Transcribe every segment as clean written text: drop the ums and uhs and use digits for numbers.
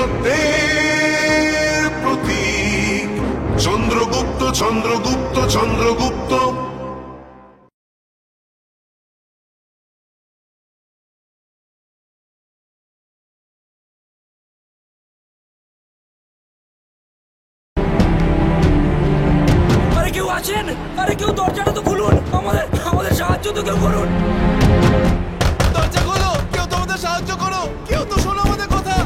সত্যের প্রতীক চন্দ্রগুপ্ত চন্দ্রগুপ্ত চন্দ্রগুপ্ত। আরে কেউ আছেন? আরে কেউ দরজাটা তো খুলুন, আমাদের আমাদের সাহায্য তো কেউ করুন। দরজা খোলো, কেউ তো আমাদের সাহায্য করো, কেউ তো শোনো আমাদের কথা।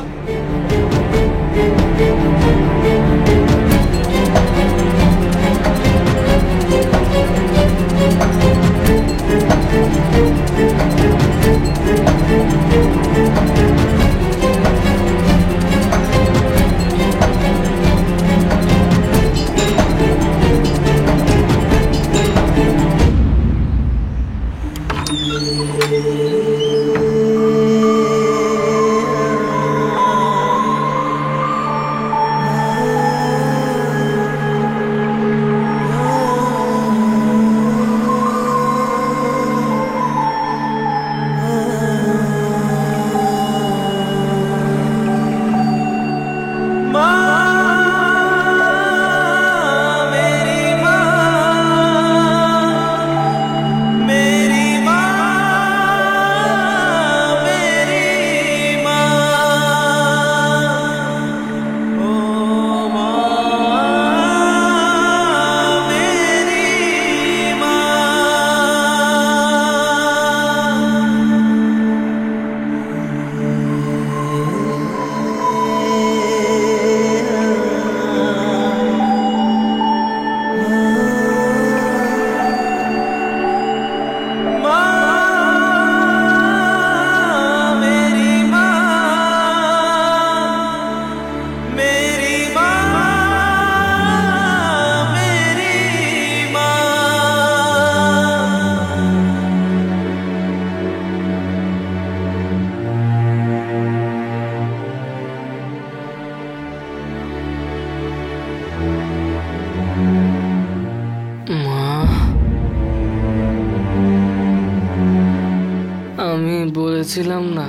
আমি বলেছিলাম না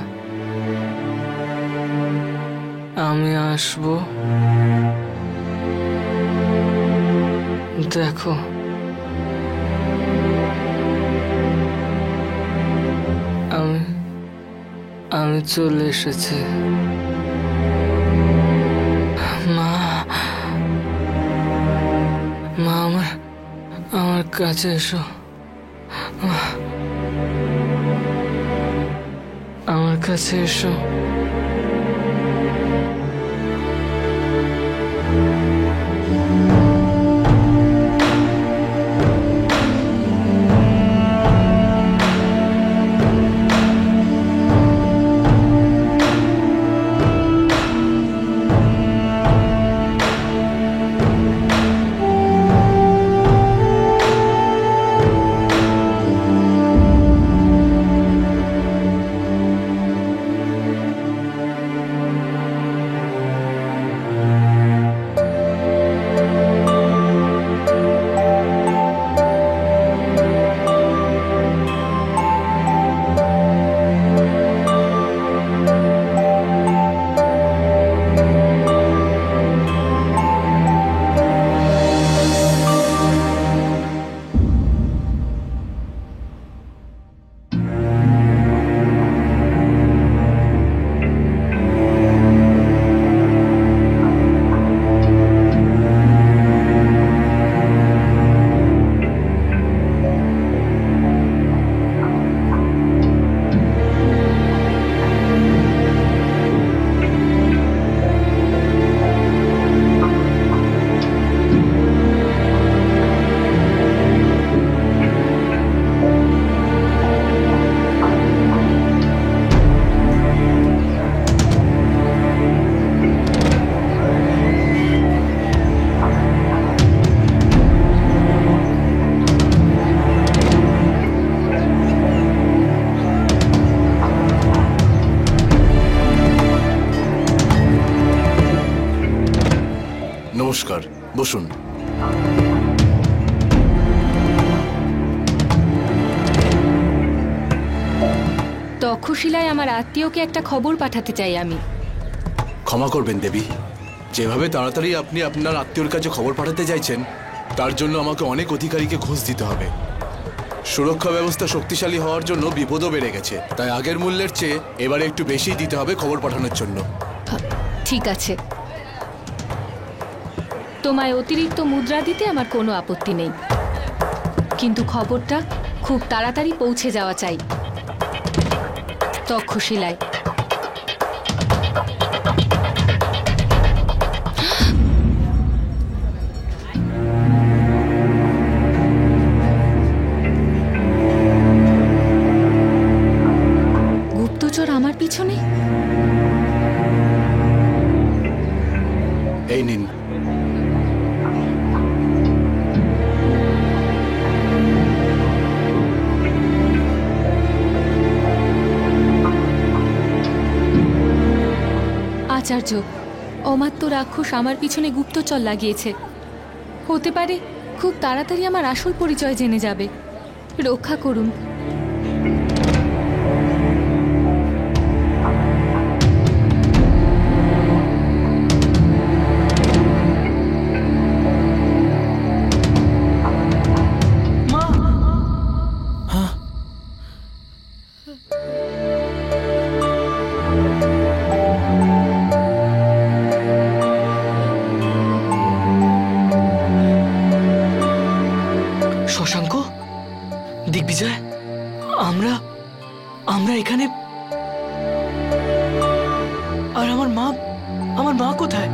আমি আসবো। দেখো আমি আমি চলে এসেছি। মা মা আমার আমার কাছে এসো। আমার কাছে এসো। নমস্কার, বসুন। তক্ষশিলায় আমার আত্মীয়কে একটা খবর পাঠাতে চাই আমি। ক্ষমা করবেন দেবী, যেভাবে তাড়াতাড়ি আপনি আপনার আত্মীয়র কাছে খবর পাঠাতে চাইছেন তার জন্য আমাকে অনেক অধিকারীকে ঘুষ দিতে হবে। সুরক্ষা ব্যবস্থা শক্তিশালী হওয়ার জন্য বিপদও বেড়ে গেছে, তাই আগের মূল্যের চেয়ে এবারে একটু বেশি দিতে হবে খবর পাঠানোর জন্য। ঠিক আছে, তোমায় অতিরিক্ত মুদ্রা দিতে আমার কোনো আপত্তি নেই, কিন্তু খবরটা খুব তাড়াতাড়ি পৌঁছে যাওয়া চাই। তক্ষশিলায়। গুপ্তচর আমার পিছনে? এই নিন। আচার্য, অমাত্য রাক্ষস আমার পিছনে গুপ্তচর লাগিয়েছে। হতে পারে খুব তাড়াতাড়ি আমার আসল পরিচয় জেনে যাবে। রক্ষা করুন। শশাঙ্ক, দিগ্বিজয়, আমরা আমরা এখানে, আর আমার মা কোথায়?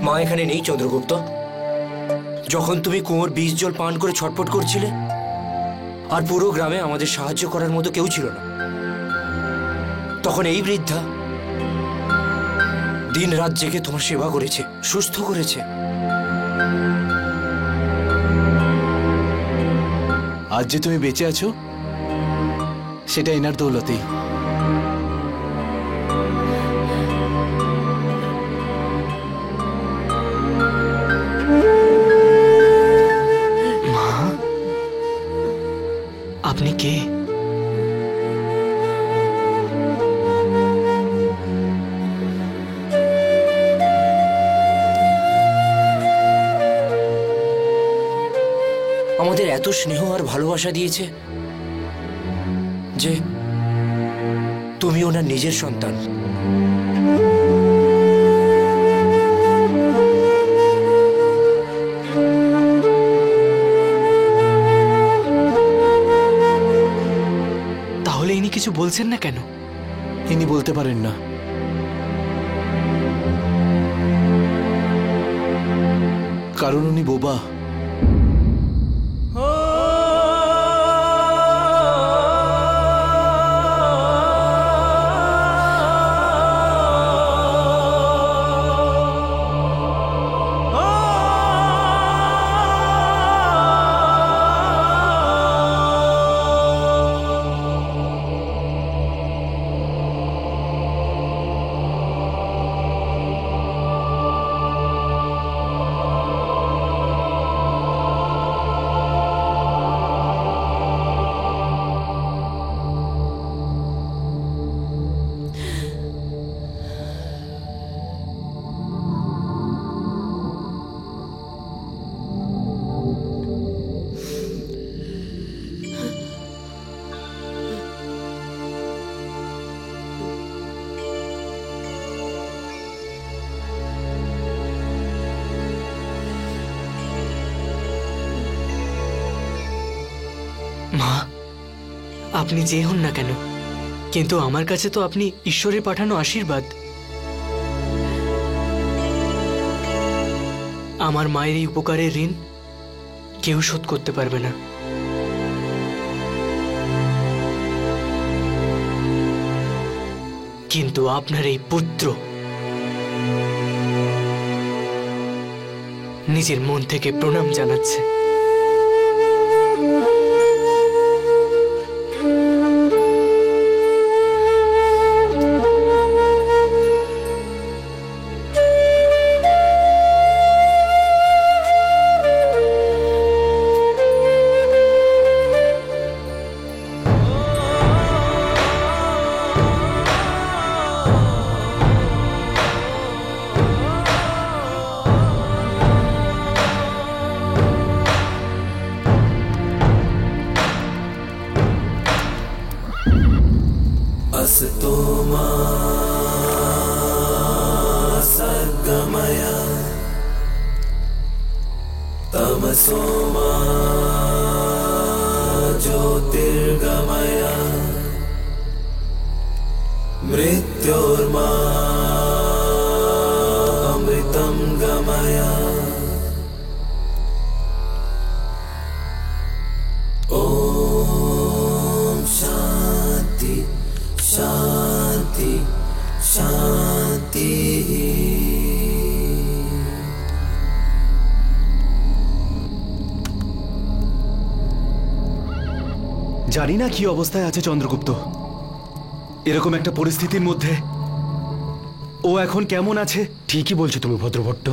মা এখানে নেই চন্দ্রগুপ্ত। যখন তুমি কুয়োর বিষ জল পান করে ছটফট করছিলে আর পুরো গ্রামে আমাদের সাহায্য করার মতো কেউ ছিল না, তখন এই বৃদ্ধা দিন রাত জেগে তোমার সেবা করেছে, সুস্থ করেছে। আজ যে তুমি বেঁচে আছো সেটা এনার দৌলতেই। মা, আপনি কে? আমাদের এত স্নেহ আর ভালোবাসা দিয়েছে যে তুমি ওনার নিজের সন্তান। তাহলে ইনি কিছু বলছেন না কেন? ইনি বলতে পারেন না, কারণ উনি বোবা। মা, আপনি যে হন না কেন, কিন্তু আমার কাছে তো আপনি ঈশ্বরের পাঠানো আশীর্বাদ। আমার মায়ের এই উপকারের ঋণ কেউ শোধ করতে পারবে না। কিন্তু আপনার এই পুত্র নিজের মন থেকে প্রণাম জানাচ্ছে। জানি না কি অবস্থায় আছে চন্দ্রগুপ্ত। এরকম একটা পরিস্থিতির মধ্যে ও এখন কেমন আছে? ঠিকই বলছো তুমি ভদ্রভট্ট।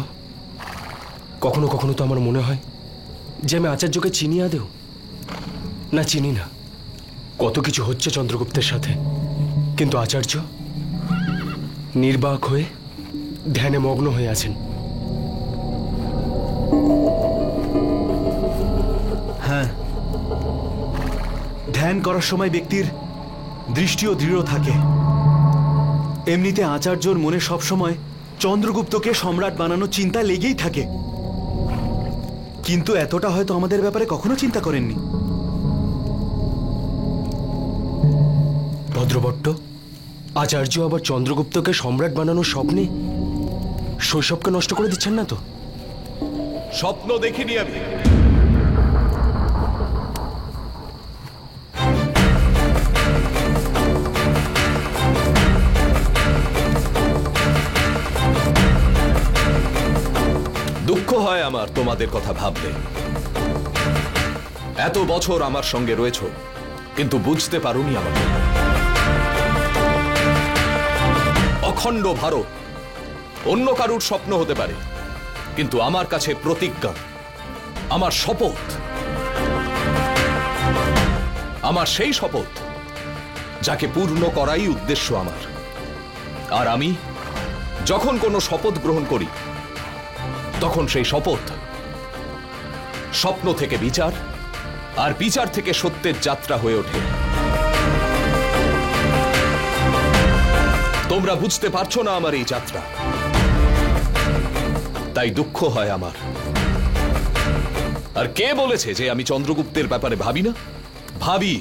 কখনো কখনো তো আমার মনে হয় যে আমি আচার্যকে চিনি আদেও না, চিনি না। কত কিছু হচ্ছে চন্দ্রগুপ্তের সাথে, কিন্তু আচার্য নির্বাক হয়ে ধ্যানে মগ্ন হয়ে আছেন। হ্যাঁ, ধ্যান করার সময় ব্যক্তির দৃষ্টিও দৃঢ় থাকে। এমনিতে আচার্যর মনে সবসময় চন্দ্রগুপ্তকে সম্রাট বানানোর চিন্তা লেগেই থাকে, কিন্তু এতটা হয়তো আমাদের ব্যাপারে কখনো চিন্তা করেননি। ভদ্রভট্ট, আচার্য আবার চন্দ্রগুপ্তকে সম্রাট বানানোর স্বপ্নে শৈশবকে নষ্ট করে দিচ্ছেন না তো? স্বপ্ন দেখিনি আমি। দুঃখ হয় আমার তোমাদের কথা ভাবলে। এত বছর আমার সঙ্গে রয়েছো, কিন্তু বুঝতে পারোনি আমাকে। অখণ্ড ভারত অন্য কারুর স্বপ্ন হতে পারে, কিন্তু আমার কাছে প্রতিজ্ঞা, আমার শপথ, আমার সেই শপথ যাকে পূর্ণ করাই উদ্দেশ্য আমার। আর আমি যখন কোনো শপথ গ্রহণ করি, তখন সেই শপথ স্বপ্ন থেকে বিচার, আর বিচার থেকে সত্যের যাত্রা হয়ে ওঠে। তোমরা বুঝতে পারছো না আমার এই যাত্রা, তাই দুঃখ হয় আমার। আর কে বলেছে যে আমি চন্দ্রগুপ্তের ব্যাপারে ভাবি না? ভাবি,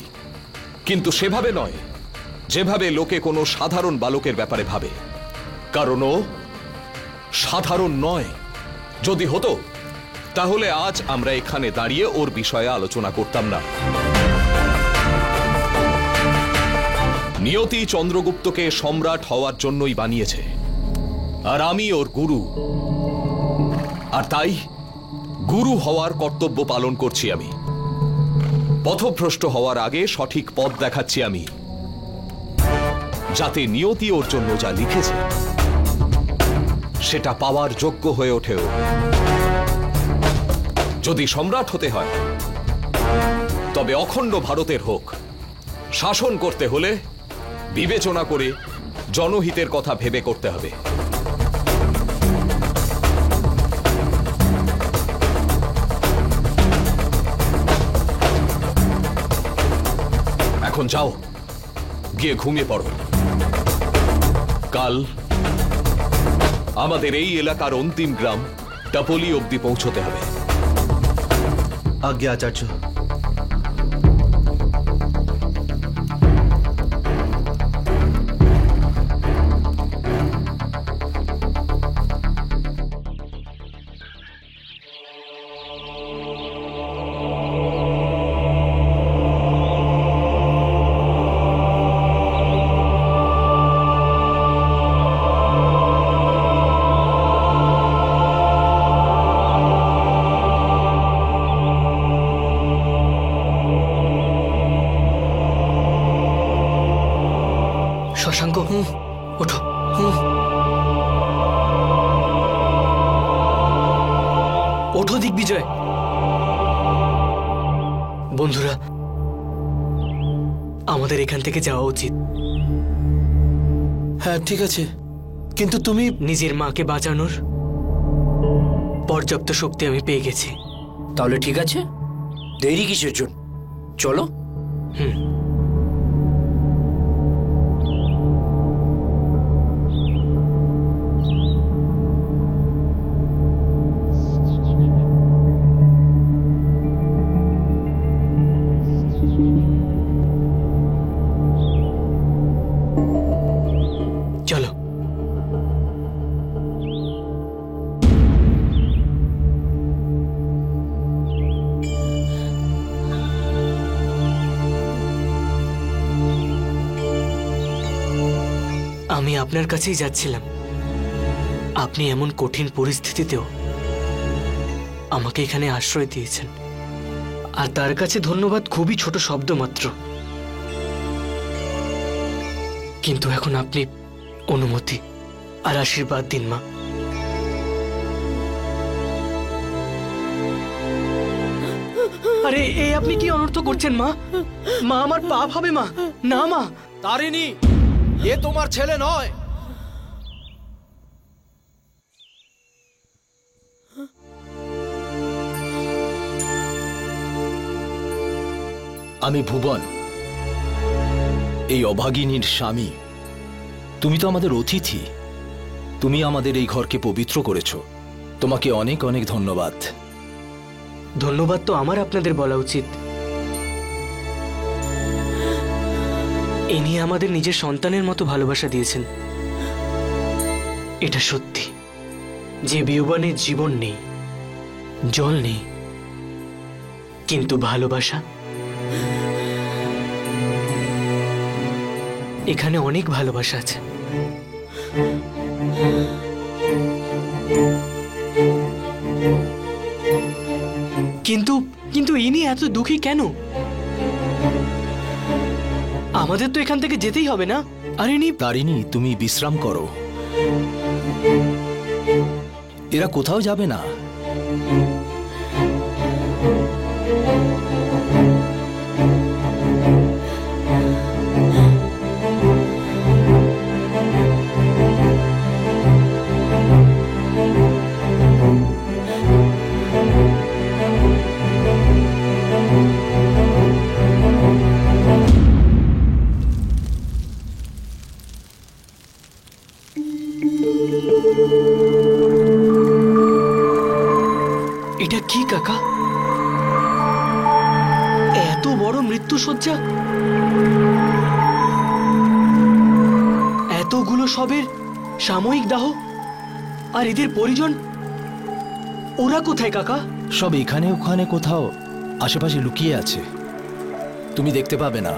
কিন্তু সেভাবে নয় যেভাবে লোকে কোনো সাধারণ বালকের ব্যাপারে ভাবে। কারণ ও সাধারণ নয়। যদি হতো তাহলে আজ আমরা এখানে দাঁড়িয়ে ওর বিষয়ে আলোচনা করতাম না। নিয়তি চন্দ্রগুপ্তকে সম্রাট হওয়ার জন্যই বানিয়েছে, আর আমি ওর গুরু। আর তাই গুরু হওয়ার কর্তব্য পালন করছি আমি। পথভ্রষ্ট হওয়ার আগে সঠিক পথ দেখাচ্ছি আমি, যাতে নিয়তি ওর জন্য যা লিখেছে সেটা পাওয়ার যোগ্য হয়ে ওঠেও। যদি সম্রাট হতে হয় তবে অখণ্ড ভারতের হোক। শাসন করতে হলে বিবেচনা করে জনহিতের কথা ভেবে করতে হবে। এখন যাও, গিয়ে ঘুমিয়ে পড়ো। কাল আমাদের এই এলাকার অন্তিম গ্রাম টাপলি অবধি পৌঁছতে হবে। আজ্ঞে আচার্য। শশাঙ্ক, ওঠো। ওঠো দিগ্বিজয়। বন্ধুরা, আমাদের এখান থেকে যাওয়া উচিত। হ্যাঁ ঠিক আছে, কিন্তু তুমি নিজের মাকে বাঁচানোর পর্যাপ্ত শক্তি আমি পেয়ে গেছি। তাহলে ঠিক আছে, দেরি কিসের জন্য? চলো। আমি আপনার কাছেই যাচ্ছিলাম। আপনি এমন কঠিন পরিস্থিতিতেও আমাকে এখানে আশ্রয় দিয়েছেন, আর তার কাছে ধন্যবাদ খুবই ছোট শব্দ মাত্র। কিন্তু এখন আপনি অনুমতি আর আশীর্বাদ দিন মা। আরে এই আপনি কি অনর্থ করছেন মা? মা আমার পাপ হবে মা। না মা। তারিণী, এ তোমার ছেলে নয়। আমি ভুবন, এই অভাগিনীর স্বামী। তুমি তো আমাদের অতিথি, তুমি আমাদের এই ঘরকে পবিত্র করেছো। তোমাকে অনেক অনেক ধন্যবাদ। ধন্যবাদ তো আমার আপনাদের বলা উচিত। ইনি আমাদের নিজের সন্তানের মতো ভালোবাসা দিয়েছেন। এটা সত্যি যে বিউবানের জীবন নেই, জল নেই, কিন্তু ভালোবাসা এখানে অনেক ভালোবাসা আছে। কিন্তু কিন্তু ইনি এত দুঃখী কেন? আমাদের তো এখান থেকে যেতেই হবে না? আর ইনি তারিণী, তুমি বিশ্রাম করো, এরা কোথাও যাবে না। এটা কি কাকা? এত বড় মৃত্যুশয্যা, এতগুলো শবের সাময়িক দাহ, আর এদের পরিজন ওরা কোথায় কাকা? সব এখানে ওখানে কোথাও আশেপাশে লুকিয়ে আছে, তুমি দেখতে পাবে না।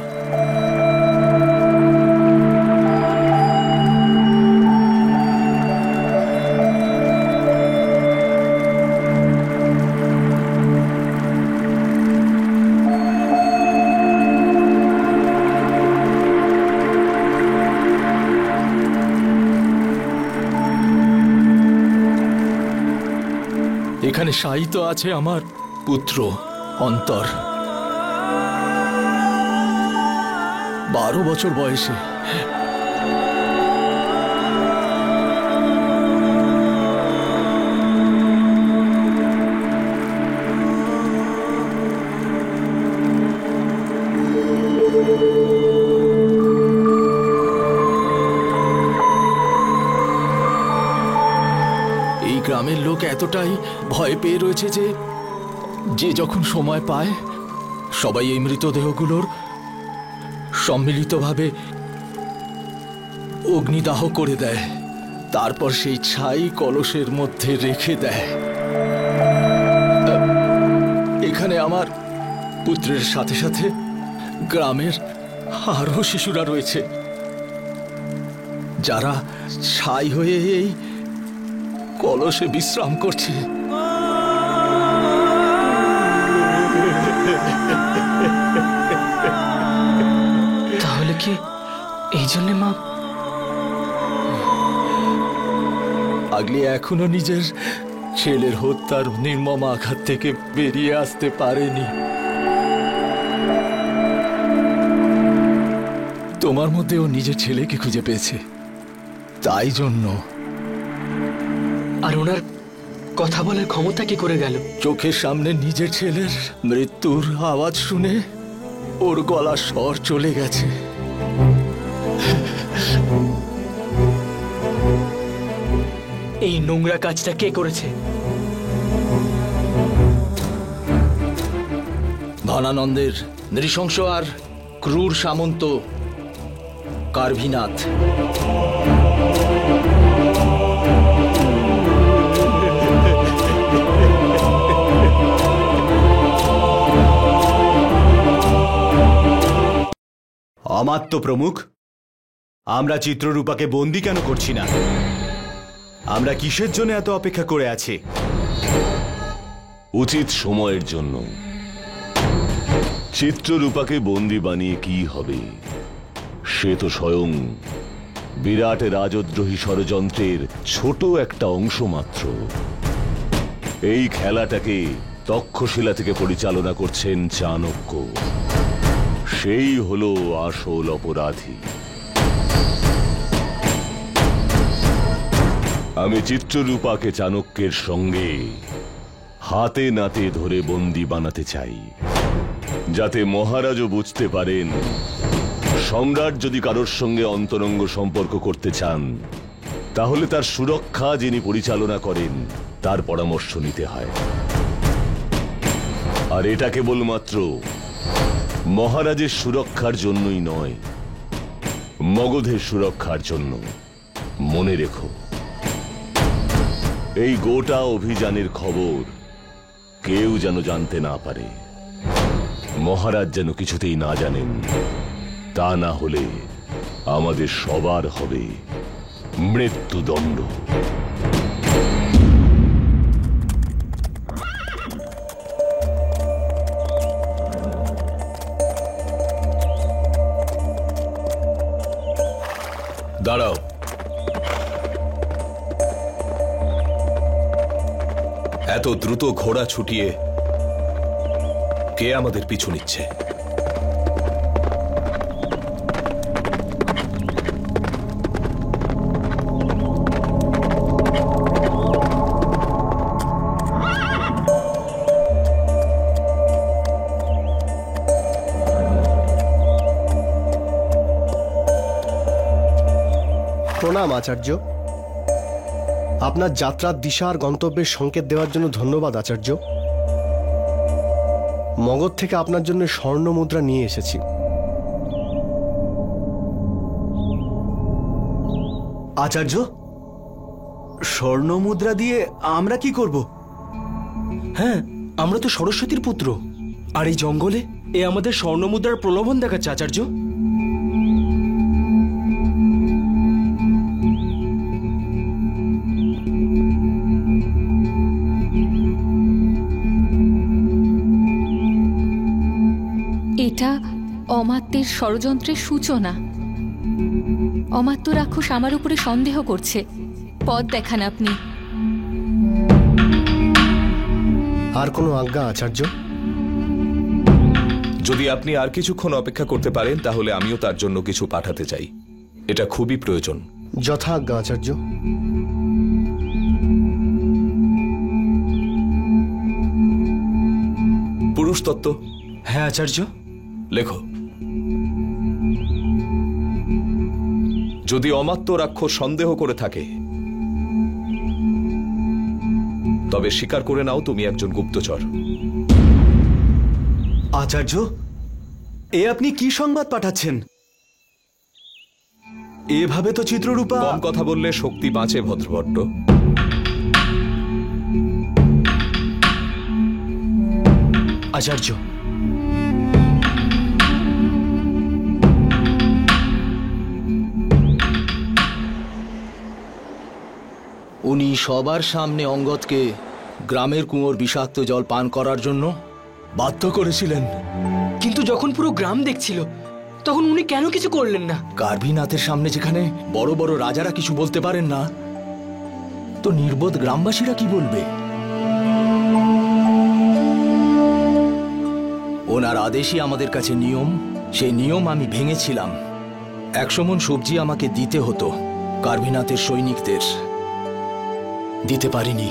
এখানে শায়িত আছে আমার পুত্র অন্তর, 12 বছর বয়সে। এই গ্রামের লোক এতটাই ভয় পেয়ে রয়েছে যে যখন সময় পায় সবাই এই মৃতদেহগুলোর সম্মিলিতভাবে অগ্নিদাহ করে দেয়, তারপর সেই ছাই কলসের মধ্যে রেখে দেয়। এখানে আমার পুত্রের সাথে সাথে গ্রামের আরো শিশুরা রয়েছে, যারা ছাই হয়ে এই কলসে বিশ্রাম করছে। তাহলে কি এই জন্য মা আগলি এখনো নিজের ছেলের হত্যার নির্মম আঘাত থেকে বেরিয়ে আসতে পারেনি? তোমার মধ্যে ও নিজের ছেলেকে খুঁজে পেয়েছে, তাই জন্য। আর ওনার কথা বলার ক্ষমতা কি করে গেল? চোখের সামনে নিজের ছেলের মৃত্যুর আওয়াজ শুনে ওর গলার স্বর চলে গেছে। এই নোংরা কাজটা কে করেছে? ধনানন্দের নৃশংস আর ক্রূর সামন্ত কার্ভিনাথ। অমাত্য প্রমুখ, আমরা চিত্ররূপাকে বন্দি কেন করছি না? আমরা কিসের জন্য এত অপেক্ষা করে আছি? উচিত সময়ের জন্য। চিত্ররূপাকে বন্দি বানিয়ে কি হবে? সে তো স্বয়ং বিরাট রাজদ্রোহী ষড়যন্ত্রের ছোট একটা অংশ মাত্র। এই খেলাটাকে তক্ষশিলা থেকে পরিচালনা করছেন চাণক্য। সেই হলো আসল অপরাধী। আমি চিত্ররূপাকে চাণক্যের সঙ্গে হাতে নাতে ধরে বন্দি বানাতে চাই, যাতে মহারাজও বুঝতে পারেন সম্রাট যদি কারোর সঙ্গে অন্তরঙ্গ সম্পর্ক করতে চান তাহলে তার সুরক্ষা যিনি পরিচালনা করেন তার পরামর্শ নিতে হয়। আর এটা কেবলমাত্র মহারাজের সুরক্ষার জন্যই নয়, মগধের সুরক্ষার জন্য। মনে রেখো, এই গোটা অভিযানের খবর কেউ যেন জানতে না পারে, মহারাজ যেন কিছুতেই না জানেন। তা না হলে আমাদের সবার হবে মৃত্যুদণ্ড। দাঁড়াও। এত দ্রুত ঘোড়া ছুটিয়ে কে আমাদের পিছু নিচ্ছে? প্রণাম আচার্য। আপনার যাত্রার দিশা আর গন্তব্যের সংকেত দেওয়ার জন্য ধন্যবাদ আচার্য। মগধ থেকে আপনার জন্য স্বর্ণ মুদ্রা নিয়ে এসেছি। আচার্য, স্বর্ণ মুদ্রা দিয়ে আমরা কি করব? হ্যাঁ, আমরা তো সরস্বতীর পুত্র, আর এই জঙ্গলে এ আমাদের স্বর্ণমুদ্রার প্রলোভন দেখাচ্ছে আচার্য। এটা অমাত্যের ষড়যন্ত্রের সূচনা। অমাত্য রাক্ষস আমার উপরে সন্দেহ করছে। পথ দেখান আপনি। আর কোনো আজ্ঞা আচার্য? যদি আপনি আর কিছুক্ষণ অপেক্ষা করতে পারেন তাহলে আমিও তার জন্য কিছু পাঠাতে চাই। এটা খুবই প্রয়োজন। যথা আজ্ঞা আচার্য। পুরুষতত্ত্ব? হ্যাঁ আচার্য। লেখো। যদি অমাত্য রাক্ষস সন্দেহ করে থাকে তবে স্বীকার করে নাও তুমি একজন গুপ্তচর। আচার্য, এ আপনি কি সংবাদ পাঠাচ্ছেন? এভাবে তো চিত্ররূপা। কম কথা বললে শক্তি বাঁচে ভদ্রভট্ট। আচার্য, উনি সবার সামনে অঙ্গদকে গ্রামের কুয়োর বিষাক্ত জল পান করার জন্য বাধ্য করেছিলেন। কিন্তু যখন পুরো গ্রাম দেখছিল তখন উনি কেন কিছু করলেন না? কার্ভিনাথের সামনে যেখানে বড় বড় রাজারা কিছু বলতে পারেন না, তো নির্বোধ গ্রামবাসীরা কি বলবে? ওনার আদেশই আমাদের কাছে নিয়ম। সেই নিয়ম আমি ভেঙেছিলাম। 100 মণ সবজি আমাকে দিতে হতো কার্ভিনাথের সৈনিকদের, দিতে পারিনি।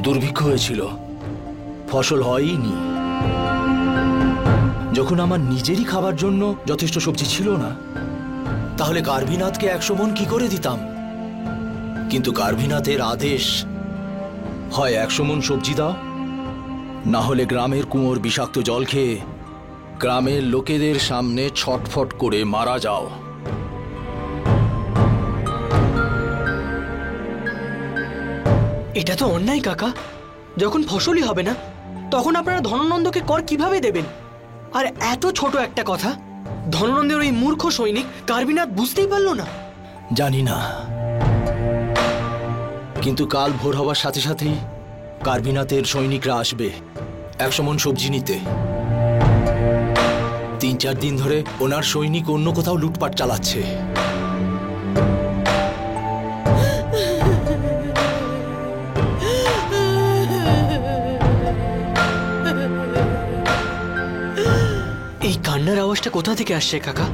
দুর্ভিক্ষ হয়েছিল, ফসল হয়নি। যখন আমার নিজেরই খাবার জন্য যথেষ্ট সবজি ছিল না, তাহলে কার্ভিনাথকে 100 মণ কি করে দিতাম? কিন্তু কার্ভিনাথের আদেশ, হয় 100 মণ সবজি দাও, না হলে গ্রামের কুয়োর বিষাক্ত জল খেয়ে গ্রামের লোকেদের সামনে ছটফট করে মারা যাও। এটা তো অন্যায় কাকা। যখন ফসলই হবে না তখন আপনারা ধনানন্দকে কর কিভাবে দেবেন? আর এত ছোট একটা কথা, ধননন্দের ওই মূর্খ সৈনিক কার্বিনাথ বুঝতেই পারলো না? জানি না, কিন্তু কাল ভোর হওয়ার সাথে সাথেই কার্বিনাথের সৈনিকরা আসবে 100 মণ সবজি নিতে। 3-4 দিন ধরে ওনার সৈনিক অন্য কোথাও লুটপাট চালাচ্ছে। এই কান্নার আওয়াজটা কোথা থেকে আসছে কাকা?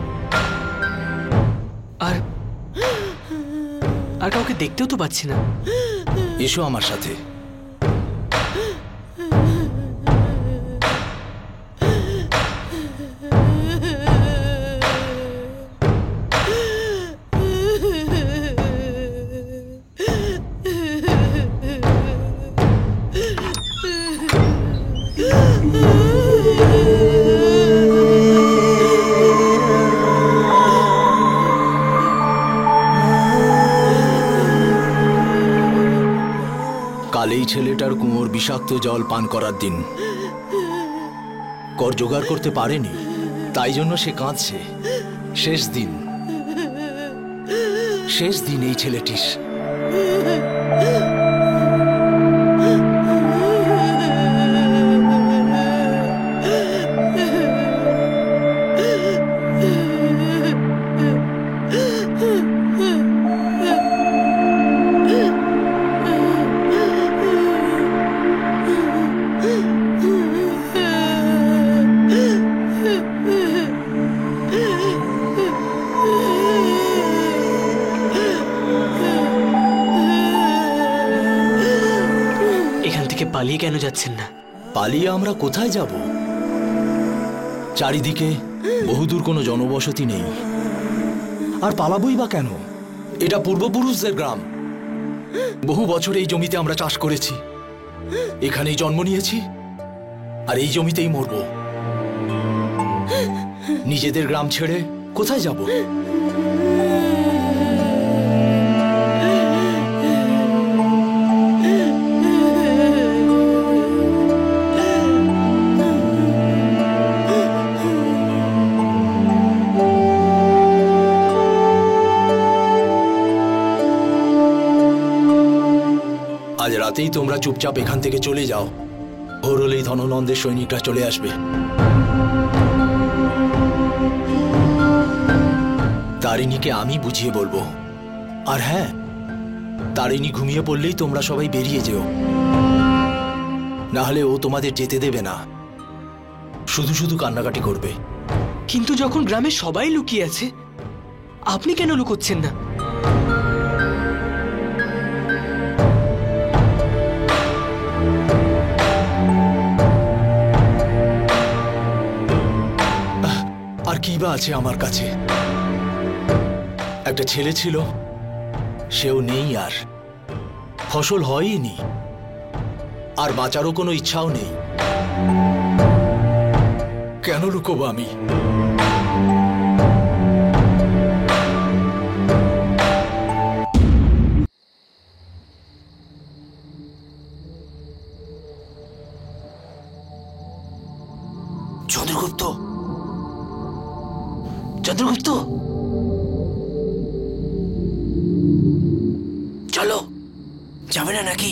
আর আর কাউকে দেখতেও তো পাচ্ছি না। এসো আমার সাথে। কাল এই ছেলেটার কুয়োর বিষাক্ত জল পান করার দিন। কর জোগাড় করতে পারেনি, তাই জন্য সে কাঁদছে। শেষ দিন এই ছেলেটির। পালিয়ে কেন যাচ্ছেন না? পালিয়ে আমরা কোথায় যাব? চারিদিকে বহুদূর কোনো জনবসতি নেই, আর পালাবই বা কেন? এটা পূর্বপুরুষদের গ্রাম। বহু বছর এই জমিতে আমরা চাষ করেছি, এখানেই জন্ম নিয়েছি, আর এই জমিতেই মরব। নিজেদের গ্রাম ছেড়ে কোথায় যাব? আজ রাতেই তোমরা চুপচাপ এখান থেকে চলে যাও। ভোর হলেই ধননন্দের সৈনিকরা চলে আসবে। তারিণীকে আমি বুঝিয়ে বলবো। আর হ্যাঁ, তারিণী ঘুমিয়ে পড়লেই তোমরা সবাই বেরিয়ে যেও, না হলে ও তোমাদের যেতে দেবে না, শুধু শুধু কান্নাকাটি করবে। কিন্তু যখন গ্রামে সবাই লুকিয়ে আছে, আপনি কেন লুকোচ্ছেন না? আর কি বা আছে আমার কাছে? একটা ছেলে ছিল, সেও নেই, আর ফসল হয়নি, আর বাঁচারও কোনো ইচ্ছাও নেই। কেন লুকোবো আমি? চন্দ্রগুপ্ত, চন্দ্রগুপ্ত, চলো, যাবে না নাকি?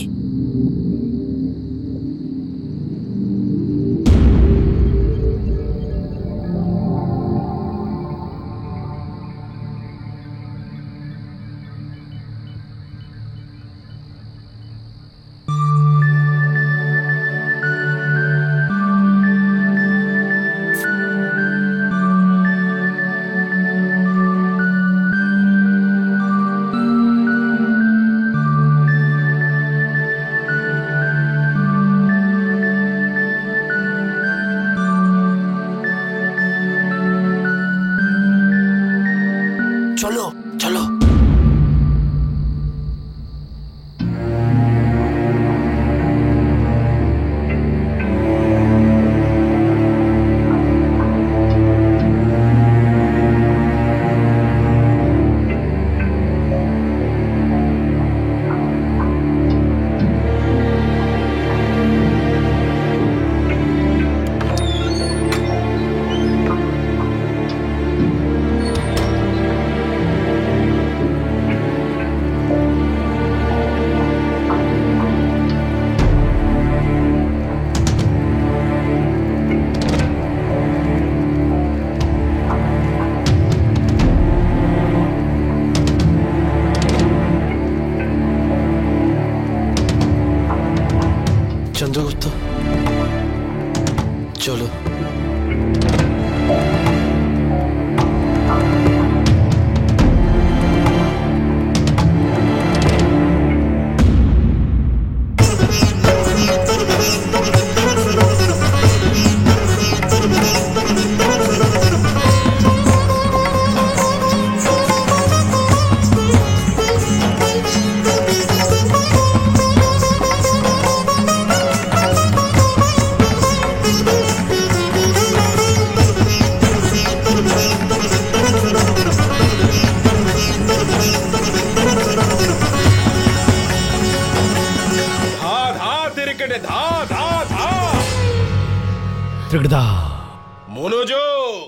মনোযোগ,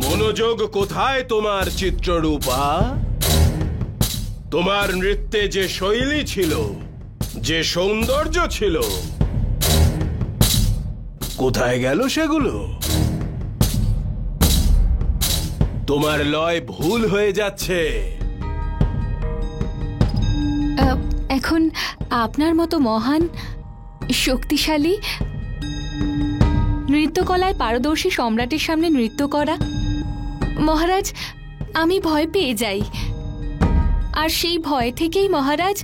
মনোযোগ কোথায় তোমার চিত্ররূপা? তোমার নৃত্যে যে শৈলী ছিল, যে সৌন্দর্য ছিল, কোথায় গেল সেগুলো? তোমার লয় ভুল হয়ে যাচ্ছে। এখন আপনার মতো মহান, শক্তিশালী, নৃত্যকলায় পারদর্শী সম্রাটের সামনে নৃত্য করা, মহারাজ, আমি ভয় পেয়ে যাই। আর সেই ভয় থেকেই মহারাজ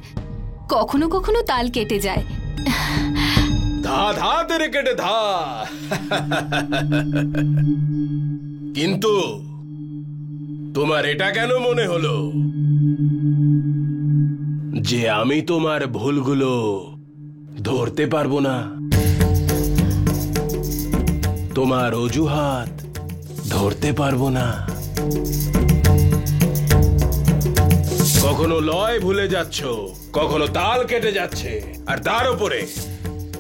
কখনো কখনো তাল কেটে যায়। ধা ধা তেরে কেটে ধা। কিন্তু তোমার এটা কেন মনে হলো যে আমি তোমার ভুলগুলো ধরতে পারবো না? তোমার অজুহাত ধরতে পারবো না? কখনো লয় ভুলে যাচ্ছ, কখনো তাল কেটে যাচ্ছে, আর তার উপরে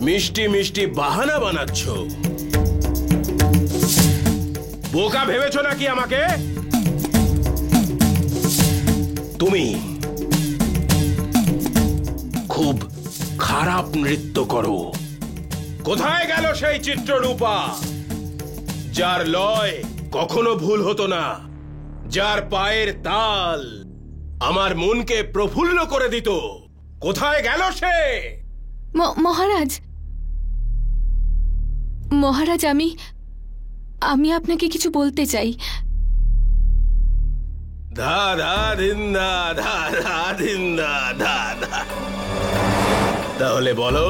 মিষ্টি মিষ্টি বাহানা বানাচ্ছ। বোকা ভেবেছ নাকি আমাকে? তুমি খুব খারাপ নৃত্য করো। কোথায় গেল সেই চিত্ররূপা, যার লয় কখনো ভুল হতো না, যার পায়ের তাল আমার মনকে প্রফুল্ল করে দিত? কোথায় গেল সে? মহারাজ, মহারাজ, আমি আপনাকে কিছু বলতে চাই। ধা ধা ধিন্দা ধা ধা ধিন্দা ধা ধা। তাহলে বলো,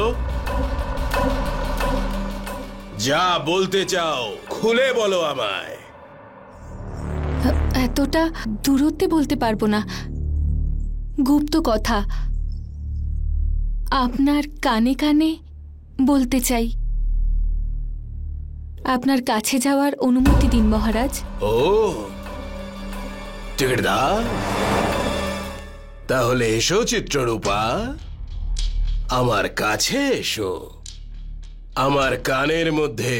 যা বলতে চাও খুলে বলো আমায়। এতটা দূরত্বে বলতে পারবো না, গুপ্ত কথা আপনার কানে কানে বলতে চাই। আপনার কাছে যাওয়ার অনুমতি দিন মহারাজ। ও টিকিট দাও, তাহলে এসো চিত্ররূপা, আমার কাছে এসো, আমার কানের মধ্যে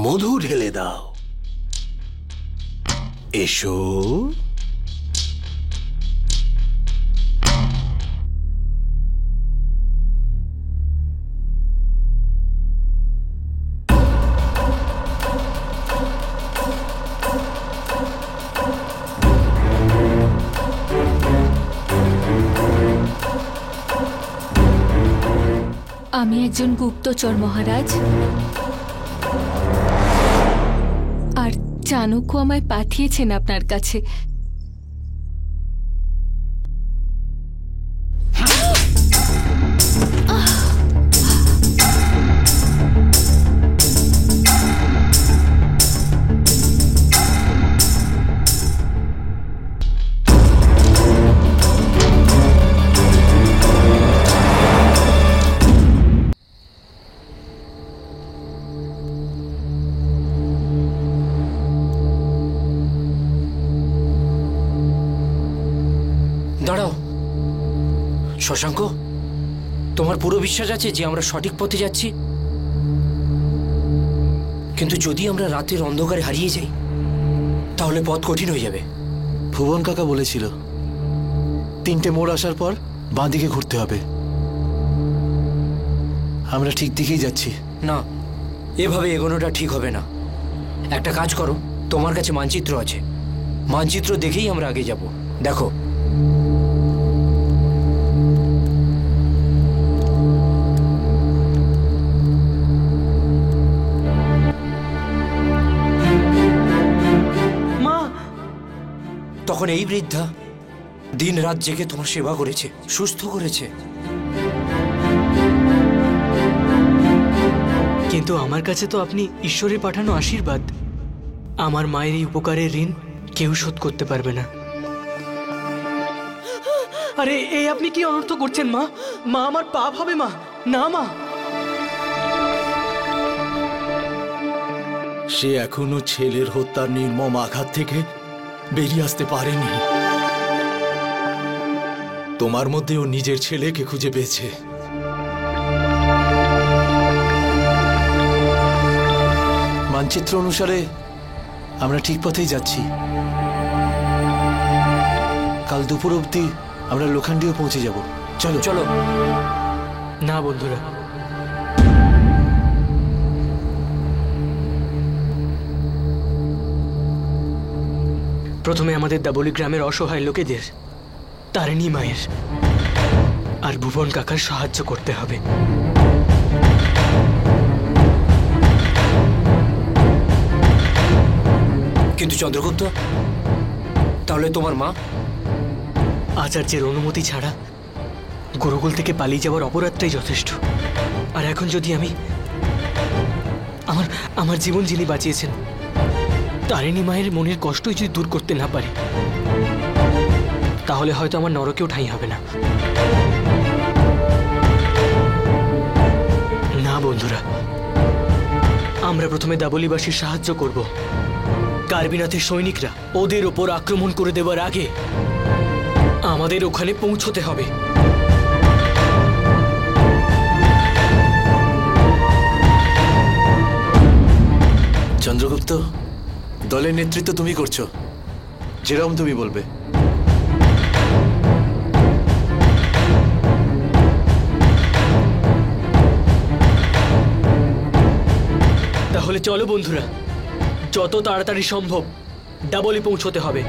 মধু ঢেলে দাও। এসো। আমি একজন গুপ্তচর মহারাজ, আর চাণক্য আমায় পাঠিয়েছেন আপনার কাছে। দাঁড়াও শশাঙ্ক, তোমার পুরো বিশ্বাস আছে যে আমরা সঠিক পথে যাচ্ছি? কিন্তু যদি আমরা রাতের অন্ধকারে হারিয়ে যাই তাহলে পথ কঠিন হয়ে যাবে। ভুবন কাকা বলেছিল 3টে মোড় আসার পর বাঁ দিকে ঘুরতে হবে। আমরা ঠিক দিকেই যাচ্ছি। না, এভাবে এগোনোটা ঠিক হবে না। একটা কাজ করো, তোমার কাছে মানচিত্র আছে, মানচিত্র দেখেই আমরা আগে যাব। দেখো, তখন এই বৃদ্ধা দিন রাত জেগে তোমার সেবা করেছে, সুস্থ করেছে। কিন্তু আমার কাছে তো আপনি ঈশ্বরের পাঠানো আশীর্বাদ। আমার মায়ের এই উপকারের ঋণ কেউ শোধ করতে পারবে না। আরে এই আপনি কি অনর্থ করছেন মা? মা আমার পাপ হবে মা। না মা। সে এখনো ছেলের হত্যার নির্মম আঘাত থেকে বেরিয়ে আসতে পারেনি। তোমার মধ্যে ও নিজের ছেলেকে খুঁজে পেয়েছে। মানচিত্র অনুসারে আমরা ঠিক পথেই যাচ্ছি। কাল দুপুর অবধি আমরা লোখান্ডিও পৌঁছে যাব। চলো চলো। না বন্ধুরা, প্রথমে আমাদের দাবলি গ্রামের অসহায় লোকেদের, তারিণী মায়ের আর ভুবন কাকার সাহায্য করতে হবে। কিন্তু চন্দ্রগুপ্ত, তাহলে তোমার মা? আচার্যের অনুমতি ছাড়া গুরুকুল থেকে পালিয়ে যাওয়ার অপরাধটাই যথেষ্ট। আর এখন যদি আমি আমার জীবন যিনি বাঁচিয়েছেন তারিণী মায়ের মনের কষ্টই যদি দূর করতে না পারি, তাহলে হয়তো আমার নরকেও ঠাঁই হবে না। না বন্ধুরা, আমরা প্রথমে দাবলিবাসীর সাহায্য করব। কার্বিনাথের সৈনিকরা ওদের ওপর আক্রমণ করে দেওয়ার আগে আমাদের ওখানে পৌঁছতে হবে। চন্দ্রগুপ্ত, দলের নেতৃত্ব তুমি করছো, যেরকম তুমি বলবে। তাহলে চলো বন্ধুরা, যত তাড়াতাড়ি সম্ভব দাবলি পৌঁছতে হবে।